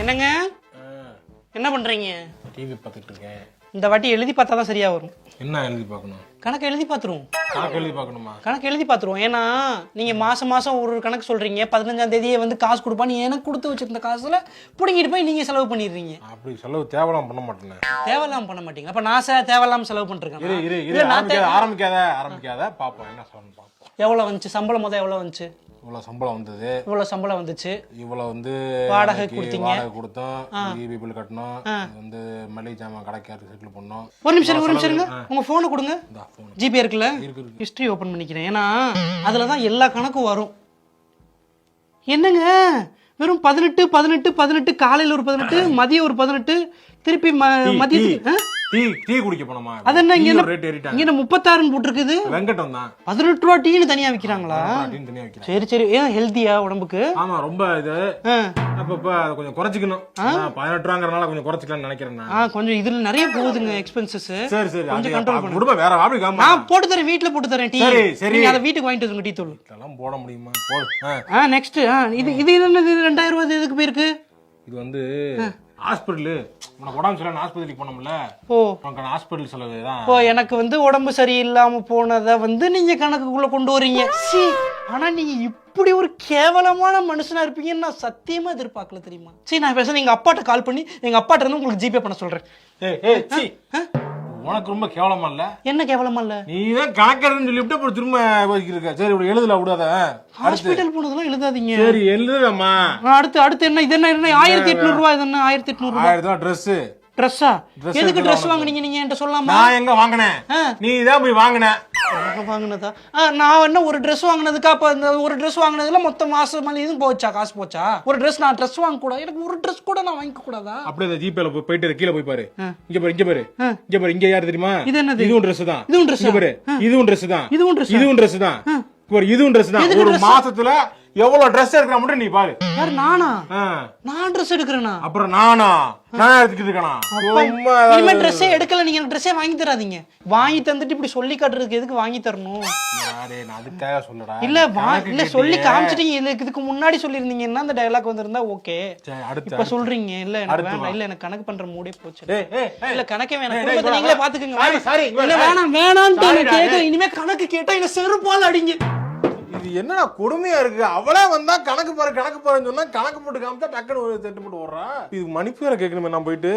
என்னங்க என்ன பண்றீங்க? டிவி பார்த்துட்டு இருக்கேன். இந்த வாட்டி எழுதி பார்த்தா தான் சரியா வரும். என்ன எழுதி பார்க்கணும்? கணக்கு எழுதி பார்த்துருவோம். கணக்கு எழுதி பார்க்கணுமா? கணக்கு எழுதி பார்த்துருவோம். ஏன்னா நீங்க மாசம் மாசம் ஒரு கணக்கு சொல்றீங்க, 15ஆம் தேதியே வந்து காசு கொடுப்பான்னு எனக்கு கொடுத்து வச்சிருந்த காசுல புடுங்கிட்டு போய் நீங்க செலவு பண்ணிடுறீங்க. அப்படி செலவு தேவலாம் பண்ண மாட்டேன். தேவையில்லாம பண்ண மாட்டீங்க. அப்ப நான் தேவையில்லாம செலவு பண்ணிருக்கேன். ஆரம்பிக்காத பாப்போம் என்ன சொல்லணும் பாப்போம். எவ்வளவு வந்துச்சு சம்பளம்? எவ்வளவு வந்துச்சு? இவ்வளவு சம்பளம் வந்தது. இவ்வளவு சம்பளம் வந்துச்சு. இவ்வளவு வந்து வாடகை கொடுத்தீங்க. வாடகை கொடுத்தோம். ஈபி பில் கட்டணும். வந்து மளிகை ஜாமான் கடைக்காரருக்கு செட்டில் பண்ணோம். ஒரு நிமிஷம் இருங்க. உங்க போனை கொடுங்க. ஜிபே இருக்குல்ல? ஹிஸ்டரி ஓபன் பண்ணிக்கிறேன். ஏன்னா அதுலதான் எல்லா கணக்கும் வரும். என்னங்க வெறும் 18 காலையில ஒரு 18, மதியம் ஒரு 18, திருப்பி மதியத்துக்கு டீ குடிக்க போனோமா? அது என்ன இங்க ரேட் ஏறிட்டாங்க. இங்க 36 போட்டுருக்குது. வெங்கடம் தான் 18 ரூபா டீன்னு தனியா விக்கிறாங்களா? தனியா விக்கிறாங்க. சரி சரி. ஏன் ஹெல்தியா உடம்புக்கு? ஆமா ரொம்ப இது. அப்ப அதை கொஞ்சம் குறைச்சிக்கணும். 18 ரூபாங்கறனால கொஞ்சம் குறைச்சிக்கலாம்னு நினைக்கிறேன் நான். கொஞ்சம் இதுல நிறைய போகுதுங்க எக்ஸ்பென்சஸ். சரி சரி. கொஞ்சம் கண்ட்ரோல் பண்ணுங்க. குடும்ப வேற ஆபி காமா. நான் போட்டு தரேன், வீட்ல போட்டு தரேன் டீ. சரி சரி. நீங்க அத வீட்டுக்கு வாங்கிட்டு வந்துங்க டீ தூள். இதெல்லாம் போட முடியுமா? போடு. நெக்ஸ்ட் இது என்னது? 2000 ரூபாய் எதுக்கு போயிருக்கு? இது வந்து ஹாஸ்பிடல். உனக்கு உடம்பு சரியில்லை ஹாஸ்பிட்டலுக்கு போனோம்ல. உனக்கு ஹாஸ்பிட்டல் செலவு தான். எனக்கு வந்து உடம்பு சரியில்லாம போனதை வந்து நீங்க கணக்குக்குள்ள கொண்டு வரீங்க. ஆனா நீங்க இப்படி ஒரு கேவலமான மனுஷனா இருப்பீங்கன்னு நான் சத்தியமா எதிர்பார்க்கல தெரியுமா? சரி நான் பேச எங்க அப்பாட்ட கால் பண்ணி எங்க அப்பாட்ட இருந்து உங்களுக்கு ஜிபே பண்ண சொல்றேன். உனக்கு ரொம்ப கேவலமா இல்ல? என்ன கேவலமா இல்ல? நீதான் கணக்கெடுன்னு சொல்லிவிட்டு அப்புறம் திரும்ப யோசிக்கிறீங்க. சரி இப்படி எழுதல விடாத. ஹாஸ்பிட்டல் போனதெல்லாம் எழுதாதீங்க. சரி எழுதுறமா. அடுத்து என்ன? இது என்ன 1800 ரூபாய்? இது என்ன 1800 ரூபாய்? 1000 ரூபாய் Dress. ட்ரெஸ்ஸா? எதுக்கு ட்ரெஸ் வாங்குனீங்க நீங்க என்கிட்ட சொல்லாமா? நான் எங்க வாங்குனேன்? நீ தான் போய் வாங்குன. வாங்குனதா? நான் என்ன ஒரு ட்ரெஸ் வாங்குனதுக்கு அப்ப இந்த ஒரு ட்ரெஸ் வாங்குனதுல மொத்த மாசம் இதுவும் போச்சா? காசு போச்சா? ஒரு ட்ரெஸ் நான் ட்ரெஸ் வாங்க கூட எனக்கு ஒரு ட்ரெஸ் கூட நான் வாங்கிக்க கூடாதா? அப்படியே இந்த ஜிபேல போயிட்டு கீழே போய் பாரு. இங்க பாரு இங்க யாரு தெரியுமா? இது என்னது? இதுவும் Dress தான். இதுவும் Dress. இங்க பாரு இதுவும் Dress தான். இதுவும் Dress. இதுவும் Dress தான். இதுவும் Dress தான். ஒரு மாசத்துல எவ்வளவு Dress எடுக்கற மட்டும் நீ பாரு. யார் நானா? நான் Dress எடுக்கறேனா? அப்புறம் நான் எடுத்துக்கிட்டு இருக்கேனா? இனிமே Dress எடுக்கல. நீங்க எனக்கு Dress வாங்கி தராதீங்க. வாங்கி தந்துட்டு இப்படி சொல்லி காட்டுறதுக்கு எதுக்கு வாங்கி தரணும்? யாரே நான் அதுக்காக சொல்லடா. இல்ல சொல்லி காமிச்சிட்டீங்க. இதுக்கு முன்னாடி சொல்லிருந்தீங்கன்னா அந்த டயலாக் வந்திருந்தா ஓகே. இப்ப சொல்றீங்க இல்ல எனக்கு வேண்டாம். இல்ல எனக்கு கணக்கு பண்ற மூடே போச்சு. இல்ல கணக்கே வேணாம். குடும்பத்தை நீங்களே பாத்துக்கங்க. இல்ல வேணாம்னு கேட்க. இனிமே கணக்கு கேட்டா என்ன செருப்பால அடிங்க. இது என்னடா கொடுமையா இருக்கு. அவளே வந்தா கணக்கு பாருன்னு சொன்னா கணக்கு போட்டு காமிச்சா டக்குன்னு ஒரு செட்டு போட்டு ஓடுறா. இது மணிப்பேரை கேட்கணுமே நான் போயிட்டு.